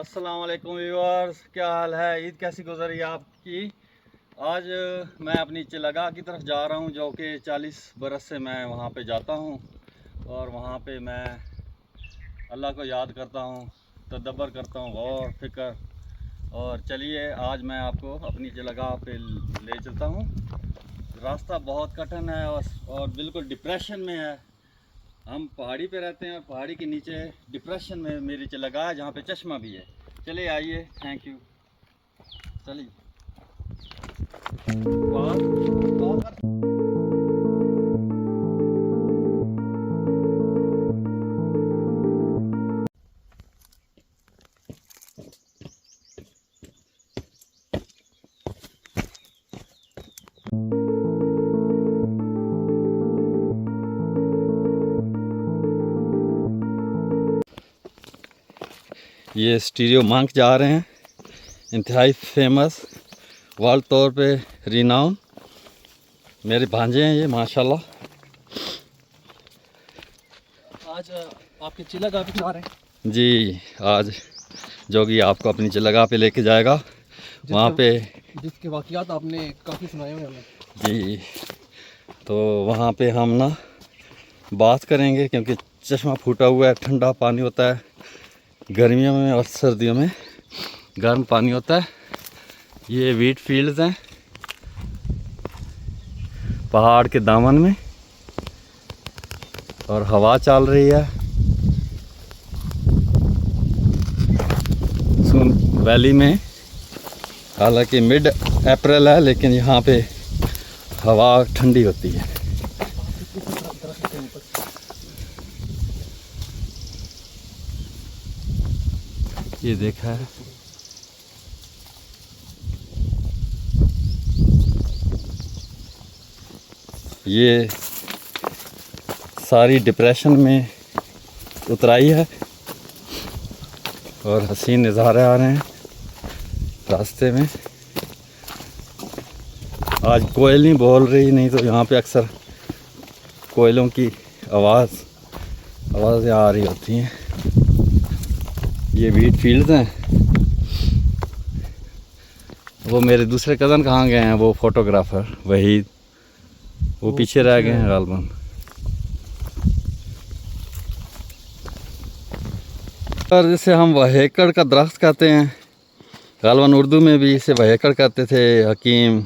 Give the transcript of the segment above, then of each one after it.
अस्सलाम वालेकुम व्यूअर्स, क्या हाल है? ईद कैसी गुजरी आपकी? आज मैं अपनी चिलगा की तरफ जा रहा हूं, जो कि 40 बरस से मैं वहां पे जाता हूं और वहां पे मैं अल्लाह को याद करता हूं, तदब्बर करता हूं, गौर फिक्र। और चलिए आज मैं आपको अपनी चिलगा पे ले चलता हूं। रास्ता बहुत कठिन है और बिल्कुल डिप्रेशन में है। हम पहाड़ी पे रहते हैं और पहाड़ी के नीचे डिप्रेशन में मेरी चिलगा है, जहाँ पे चश्मा भी है। चलिए आइए, थैंक यू। चलिए ये स्टीरियो मंक जा रहे हैं, इंतहाई फेमस, वर्ल्ड तौर पे रिनाउन। मेरे भांजे हैं ये, माशाल्लाह। आज आपके चिलगा पे जा रहे हैं जी, आज जोगी आपको अपनी चिलगा पे लेके जाएगा, वहाँ पे जिसके वाक़यात आपने काफ़ी सुनाए हुए हमें। जी। तो वहाँ पे हम ना बात करेंगे, क्योंकि चश्मा फूटा हुआ है, ठंडा पानी होता है गर्मियों में और सर्दियों में गर्म पानी होता है। ये वीट फील्ड्स हैं पहाड़ के दामन में और हवा चल रही है। सुन वैली में हालांकि मिड अप्रैल है, लेकिन यहाँ पे हवा ठंडी होती है। ये देखा है, ये सारी डिप्रेशन में उतराई है और हसीन नज़ारे आ रहे हैं रास्ते में। आज कोयल नहीं बोल रही, नहीं तो यहाँ पे अक्सर कोयलों की आवाज़ें आ रही होती हैं। ये वीट फील्ड्स हैं। वो मेरे दूसरे कज़न कहाँ गए हैं, वो फोटोग्राफ़र वहीद, वो पीछे रह गए हैं गालबन। और जिसे हम वहेकड़ का दरख्त कहते हैं, गालबन उर्दू में भी इसे वहेकड़ कहते थे हकीम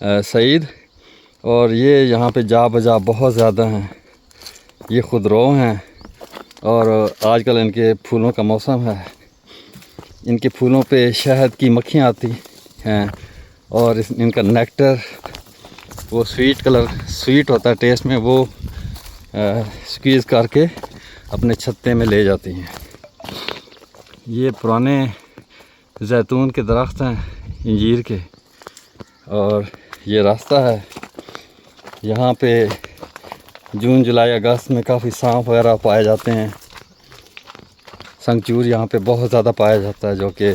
सईद। और ये यहाँ पे जा बजा बहुत ज़्यादा हैं। ये खुदरो हैं और आजकल इनके फूलों का मौसम है। इनके फूलों पे शहद की मक्खियाँ आती हैं और इनका नेक्टर वो स्वीट होता है टेस्ट में, वो स्क्वीज़ करके अपने छत्ते में ले जाती हैं। ये पुराने जैतून के दरख्त हैं, इंजीर के। और ये रास्ता है, यहाँ पे जून जुलाई अगस्त में काफ़ी सांप वगैरह पाए जाते हैं। संगचूर यहाँ पे बहुत ज़्यादा पाया जाता है, जो कि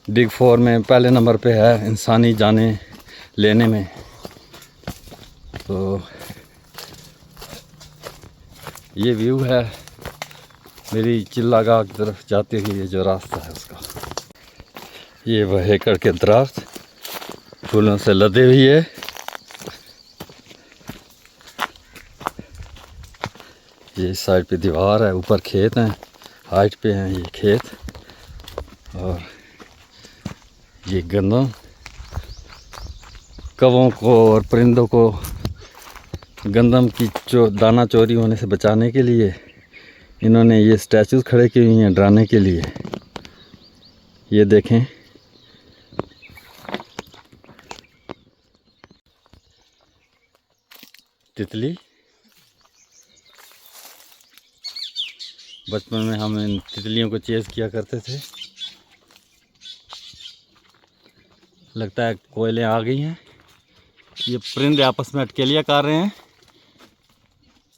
बिग 4 में पहले नंबर पे है इंसानी जानें लेने में। तो ये व्यू है मेरी चिल्लागाह की तरफ जाते हुए, जो रास्ता है उसका। ये वहेकड़ के दरख्त फूलों से लदे हुए है। ये साइड पे दीवार है, ऊपर खेत हैं, हाइट पे हैं ये खेत। और ये गंदम कौवों को और परिंदों को गंदम की दाना चोरी होने से बचाने के लिए इन्होंने ये स्टैचूज खड़े किए हुए हैं, डराने के लिए। ये देखें, तितली। बचपन में हम इन तितलियों को चेज़ किया करते थे। लगता है कोयलें आ गई हैं। ये परिंदे आपस में अटकेलियाँ कर रहे हैं,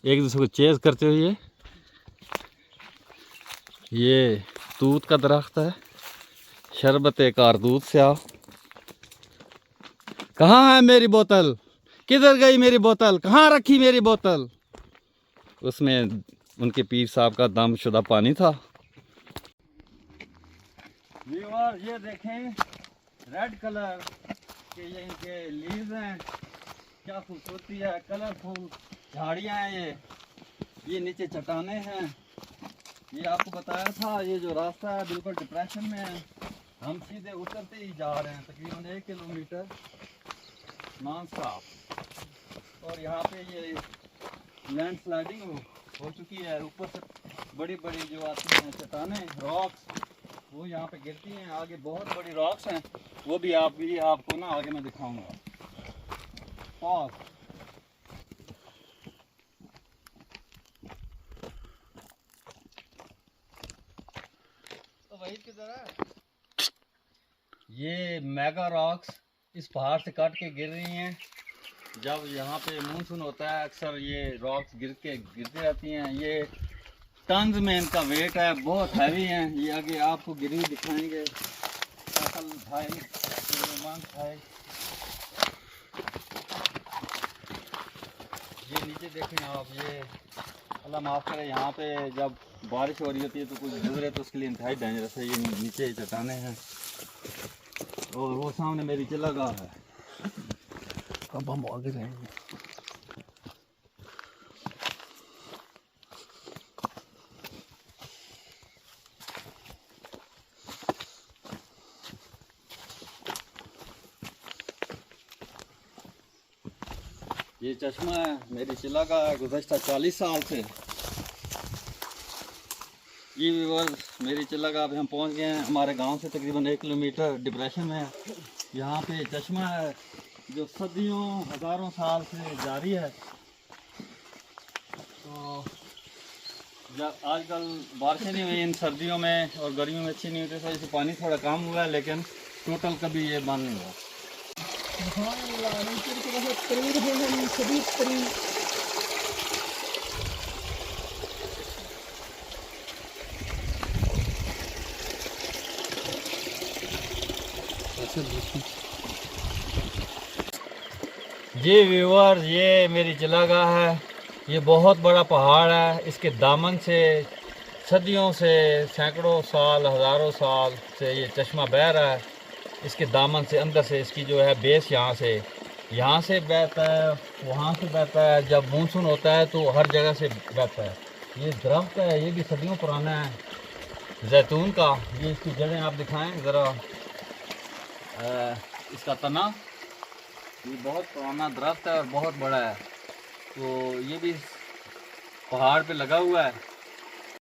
एक दूसरे को चेज़ करते हुए। ये तूत का दरख्त है, शरबत कारतूत से आओ। कहाँ है मेरी बोतल? किधर गई मेरी बोतल? कहाँ रखी मेरी बोतल? उसमें उनके पीर साहब का दमशुदा पानी था। व्यूअर ये देखें रेड कलर के ये इनके लीव्स हैं, क्या खूबसूरती है, कलरफुल झाड़ियाँ हैं। ये नीचे चट्टाने हैं। ये आपको बताया था ये जो रास्ता है बिल्कुल डिप्रेशन में है। हम सीधे उतरते ही जा रहे हैं तकरीबन 1 किलोमीटर नॉन स्टॉप। और यहाँ पे ये लैंड स्लाइडिंग हो चुकी है। ऊपर से बड़ी बड़ी जो आती हैं चट्टाने रॉक्स वो यहाँ पे गिरती हैं। आगे बहुत बड़ी रॉक्स हैं, वो भी आपको ना आगे मैं दिखाऊंगा। पॉज। तो वही किधर है? ये मेगा रॉक्स इस पहाड़ से काट के गिर रही हैं। जब यहाँ पे मानसून होता है अक्सर ये रॉक्स गिरती रहती हैं। ये टन्स में इनका वेट है, बहुत हैवी हैं। ये आगे आपको गिरी हुई दिखाएंगे। फसल भाई भाई ये नीचे देखें आप। ये अल्लाह माफ़ करे, यहाँ पे जब बारिश हो रही होती है तो कुछ गुजरे तो उसके लिए इंतहाई डेंजरस है। ये नीचे चट्टाने हैं और वो सामने मेरी चिल्लागाह है। अब हम आगे जाएंगे। ये चश्मा है मेरी चिल्लागाह है गुज़श्ता 40 साल से। ये व्यूअर्स मेरी चिल्लागाह पे हम पहुंच गए हैं। हमारे गांव से तकरीबन 1 किलोमीटर डिप्रेशन में है। यहाँ पे चश्मा है जो सदियों हज़ारों साल से जारी है। तो जब आजकल बारिशें नहीं हुई इन सर्दियों में और गर्मियों में अच्छी नहीं होती, तो इसे पानी थोड़ा कम हुआ है, लेकिन टोटल कभी ये बंद नहीं हुआ। जी व्यूअर ये मेरी चिल्लागाह है। ये बहुत बड़ा पहाड़ है। इसके दामन से सदियों से सैकड़ों साल हज़ारों साल से ये चश्मा बह रहा है। इसके दामन से अंदर से इसकी जो है बेस यहाँ से बहता है, वहाँ से बहता है। जब मानसून होता है तो हर जगह से बहता है। ये दरख्त है, ये भी सदियों पुराना है जैतून का। ये इसकी जड़ें आप दिखाएं ज़रा, इसका तना। ये बहुत पुराना दरख्त है और बहुत बड़ा है। तो ये भी पहाड़ पे लगा हुआ है।